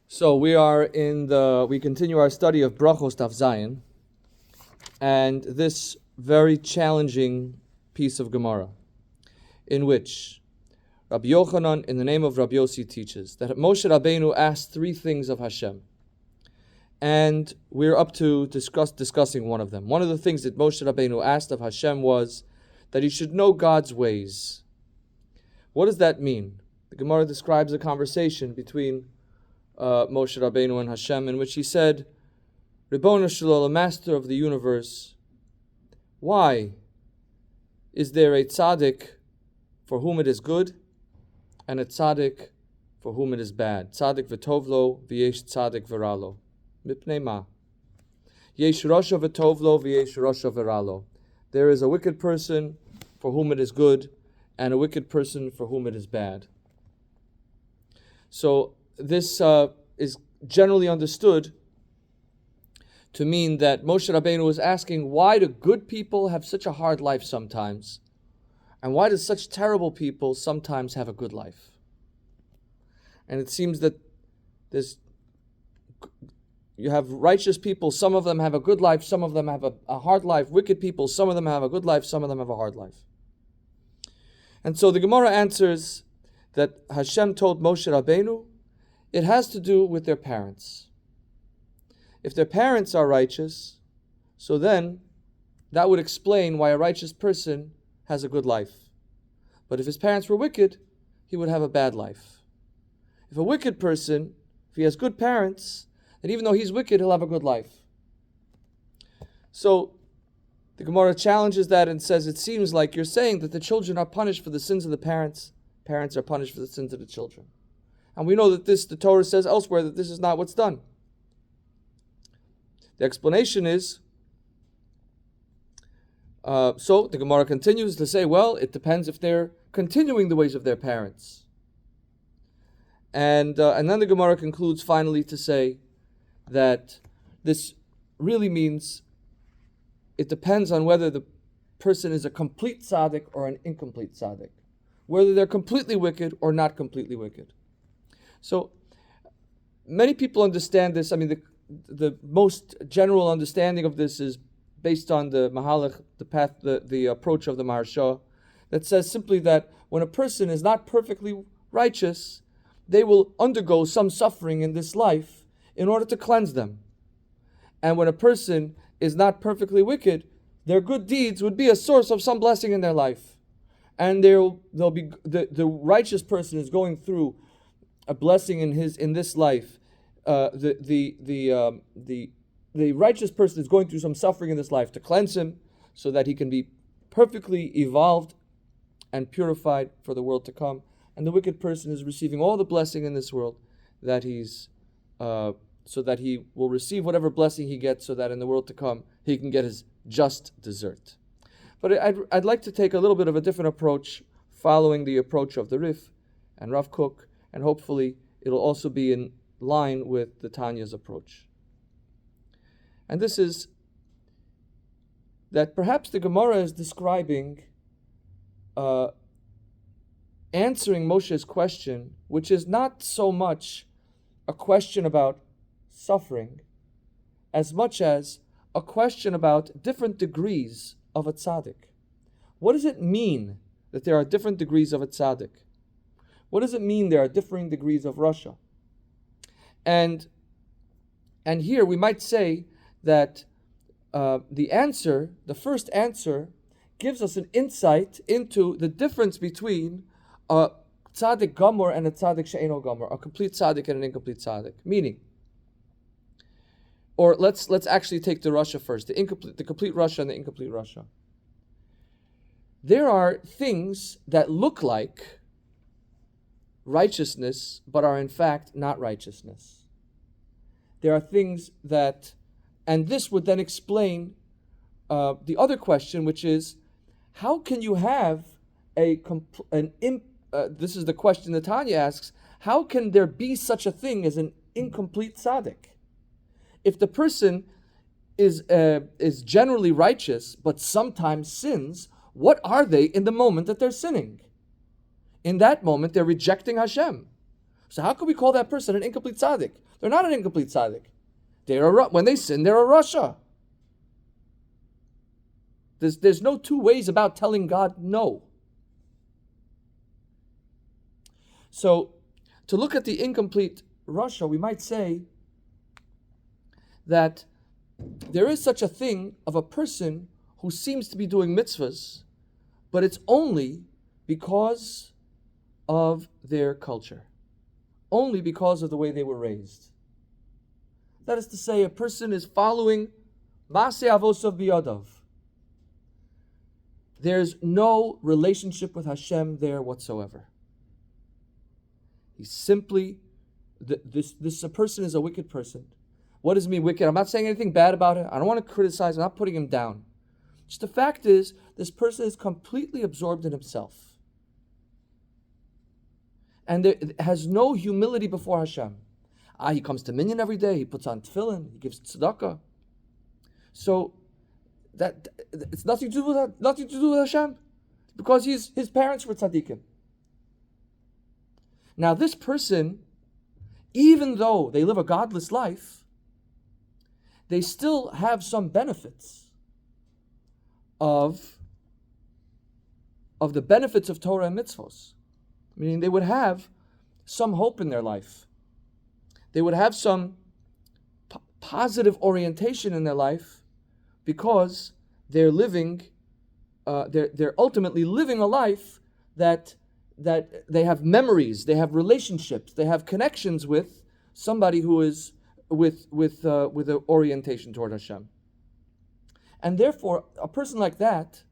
So we continue our study of Brachos Daf Zayin, and this very challenging piece of Gemara, in which Rabbi Yochanan, in the name of Rabbi Yossi, teaches that Moshe Rabbeinu asked three things of Hashem, and we're up to discussing one of them. One of the things that Moshe Rabbeinu asked of Hashem was that he should know God's ways. What does that mean? The Gemara describes a conversation between Moshe Rabbeinu and Hashem, in which he said, Ribono Shel Olam, Master of the universe, why is there a tzaddik for whom it is good and a tzaddik for whom it is bad? Tzaddik v'tovlo v'yesh tzaddik v'ralo. Mipnei ma. Yesh rosha v'tovlo v'yesh rosha v'ralo. There is a wicked person for whom it is good and a wicked person for whom it is bad. So this is generally understood to mean that Moshe Rabbeinu is asking, why do good people have such a hard life sometimes? And why do such terrible people sometimes have a good life? And it seems that you have righteous people, some of them have a good life, some of them have a hard life. Wicked people, some of them have a good life, some of them have a hard life. And so the Gemara answers that Hashem told Moshe Rabbeinu, it has to do with their parents. If their parents are righteous, so then that would explain why a righteous person has a good life. But if his parents were wicked, he would have a bad life. If a wicked person, if he has good parents, then even though he's wicked, he'll have a good life. So the Gemara challenges that and says, it seems like you're saying that the children are punished for the sins of the parents are punished for the sins of the children. And we know that the Torah says elsewhere that this is not what's done. The explanation is, so the Gemara continues to say, well, it depends if they're continuing the ways of their parents. And then the Gemara concludes finally to say that this really means it depends on whether the person is a complete tzaddik or an incomplete tzaddik, whether they're completely wicked or not completely wicked. So many people understand this. I mean, the most general understanding of this is based on the Mahalach, the path, the approach of the Maharsha, that says simply that when a person is not perfectly righteous, they will undergo some suffering in this life in order to cleanse them. And when a person is not perfectly wicked, their good deeds would be a source of some blessing in their life. And they'll be the righteous person is going through a blessing in this life. The righteous person is going through some suffering in this life to cleanse him so that he can be perfectly evolved and purified for the world to come. And the wicked person is receiving all the blessing in this world that so that he will receive whatever blessing he gets so that in the world to come he can get his just desert. But I'd like to take a little bit of a different approach following the approach of the Rif and Rav Kook, and hopefully it'll also be in line with the Tanya's approach. And this is that perhaps the Gemara is describing, answering Moshe's question, which is not so much a question about suffering, as much as a question about different degrees of a tzaddik. What does it mean that there are different degrees of a tzaddik? What does it mean there are differing degrees of Rasha? And here we might say that the first answer, gives us an insight into the difference between a tzaddik gamor and a tzaddik she'eno gamor, a complete tzaddik and an incomplete tzaddik. Meaning, or let's actually take the Rasha first, the complete Rasha and the incomplete Rasha. There are things that look like righteousness, but are in fact not righteousness. There are things that, and this would then explain the other question, which is, how can you have this is the question that Tanya asks, how can there be such a thing as an incomplete tzaddik? If the person is generally righteous, but sometimes sins, what are they in the moment that they're sinning? In that moment, they're rejecting Hashem. So how can we call that person an incomplete tzaddik? They're not an incomplete tzaddik. When they sin, they're a rasha. There's no two ways about telling God no. So, to look at the incomplete rasha, we might say that there is such a thing of a person who seems to be doing mitzvahs, but it's only because of their culture, only because of the way they were raised. That is to say, a person is following Maseh Avosav Biyadav. There's no relationship with Hashem there whatsoever. He's simply, this person is a wicked person. What does it mean wicked? I'm not saying anything bad about it. I don't want to criticize. I'm not putting him down. Just the fact is, this person is completely absorbed in himself. And there has no humility before Hashem. He comes to minyan every day. He puts on tefillin. He gives tzedakah. So that it's nothing to do with Hashem, because his parents were tzaddikim. Now this person, even though they live a godless life, they still have some benefits of the benefits of Torah and mitzvos. Meaning they would have some hope in their life. They would have some positive orientation in their life, because they're living, they're ultimately living a life that they have memories, they have relationships, they have connections with somebody who is with an orientation toward Hashem. And therefore, a person like that,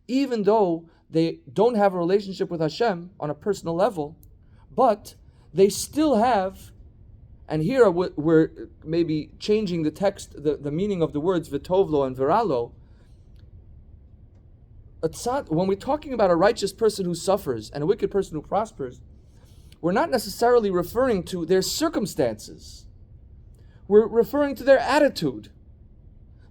even though they don't have a relationship with Hashem on a personal level, but they still have, and here we're maybe changing the text, the meaning of the words v'tovlo and viralo. When we're talking about a righteous person who suffers and a wicked person who prospers, we're not necessarily referring to their circumstances. We're referring to their attitude.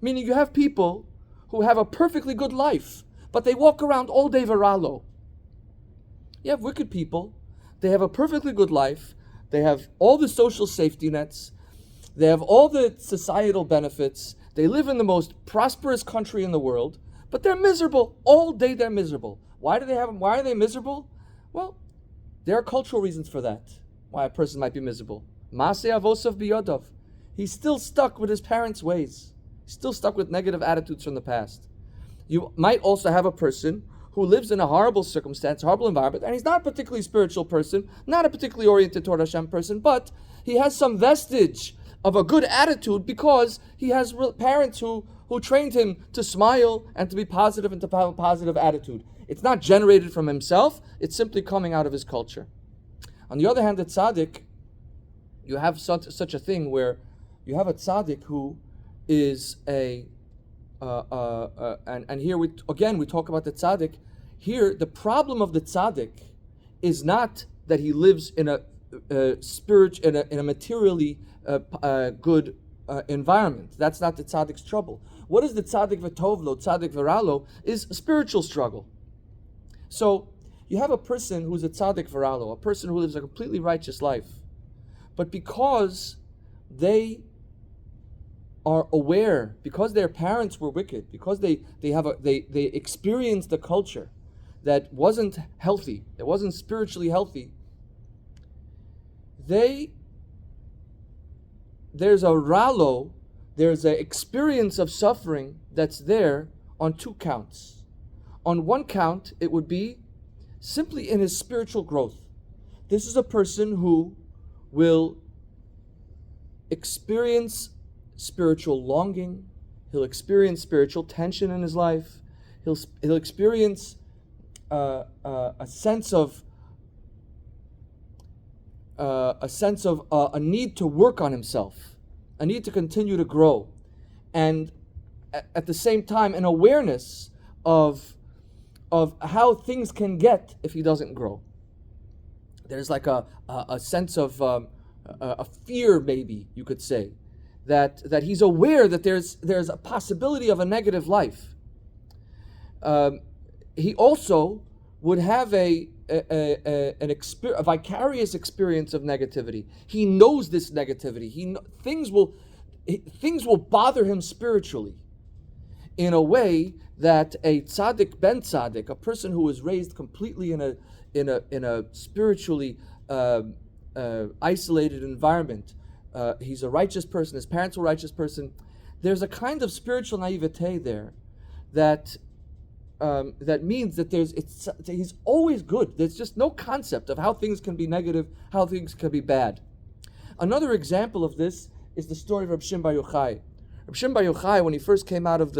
Meaning you have people who have a perfectly good life, but they walk around all day viralo. You have wicked people, they have a perfectly good life, they have all the social safety nets, they have all the societal benefits, they live in the most prosperous country in the world, but they're miserable. All day they're miserable. Why are they miserable? Well, there are cultural reasons for that, why a person might be miserable. Maseh Avosav Biyadav. He's still stuck with his parents' ways. He's still stuck with negative attitudes from the past. You might also have a person who lives in a horrible circumstance, horrible environment, and he's not a particularly spiritual person, not a particularly oriented toward Hashem person, but he has some vestige of a good attitude because he has parents who trained him to smile and to be positive and to have a positive attitude. It's not generated from himself, it's simply coming out of his culture. On the other hand, the tzaddik, you have such a thing where you have a tzaddik who is and here we talk about the tzaddik. Here, the problem of the tzaddik is not that he lives in a materially good environment. That's not the tzaddik's trouble. What is the tzaddik v'tovlo, tzaddik v'ralo, is a spiritual struggle. So you have a person who's a tzaddik v'ralo, a person who lives a completely righteous life, but because they are aware, because their parents were wicked, because they experienced a culture that wasn't healthy, that wasn't spiritually healthy, there's a ralo, there's an experience of suffering that's there on two counts. On one count, it would be simply in his spiritual growth. This is a person who will experience spiritual longing, he'll experience spiritual tension in his life, he'll experience a sense of a need to work on himself, a need to continue to grow, and at the same time an awareness of how things can get if he doesn't grow. There's like a sense of a fear, maybe you could say, that he's aware that there's a possibility of a negative life. He also would have a vicarious experience of negativity. He knows this negativity. Things will bother him spiritually in a way that a tzaddik ben tzaddik, a person who was raised completely in a spiritually isolated environment, he's a righteous person. His parents were a righteous person. There's a kind of spiritual naivete there that means that he's always good. There's just no concept of how things can be negative, how things can be bad. Another example of this is the story of Reb Shimon Bar Yochai. Reb Shimon Bar Yochai, when he came out of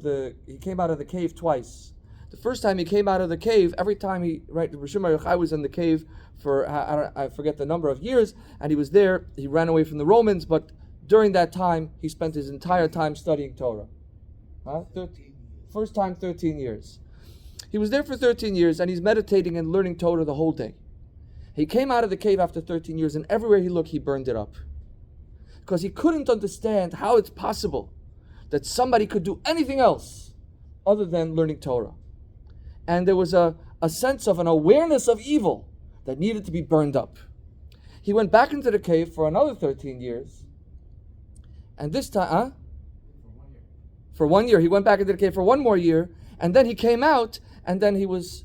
the cave twice. The first time he came out of the cave, every time Reb Shimon Bar Yochai was in the cave for I forget the number of years, and he was there. He ran away from the Romans, but during that time, he spent his entire time studying Torah. First time, 13 years. He was there for 13 years, and he's meditating and learning Torah the whole day. He came out of the cave after 13 years, and everywhere he looked, he burned it up. Because he couldn't understand how it's possible that somebody could do anything else other than learning Torah. And there was a sense of an awareness of evil that needed to be burned up. He went back into the cave for another 13 years, and this time, for 1 year. He went back into the cave for one more year, and then he came out, and then it was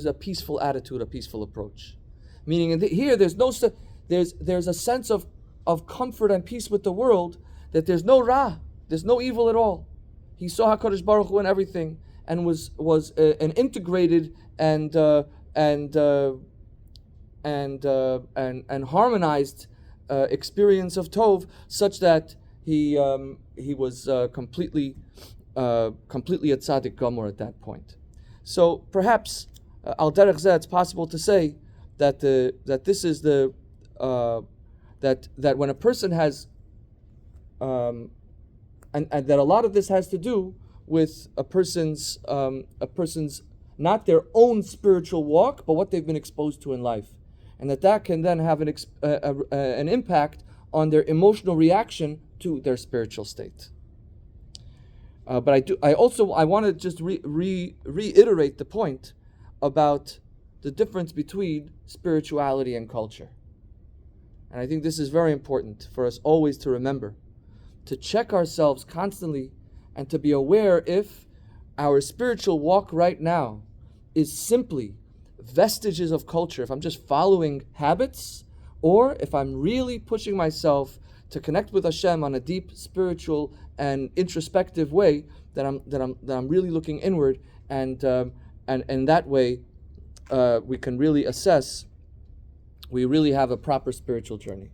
a peaceful attitude, a peaceful approach. Meaning here there's a sense of comfort and peace with the world, that there's no ra, there's no evil at all. He saw HaKadosh Baruch Hu in everything, and was an integrated and harmonized experience of Tov, such that he was completely a tzaddik gamor at that point. So perhaps al derech zeh, it's possible to say that this is that when a person has and that a lot of this has to do with a person's not their own spiritual walk, but what they've been exposed to in life, and that can then have an impact on their emotional reaction to their spiritual state. But I want to just reiterate the point about the difference between spirituality and culture. And I think this is very important for us always to remember, to check ourselves constantly and to be aware if our spiritual walk right now is simply vestiges of culture, if I'm just following habits, or if I'm really pushing myself to connect with Hashem on a deep spiritual and introspective way, that I'm really looking inward, and that way we can really assess we really have a proper spiritual journey.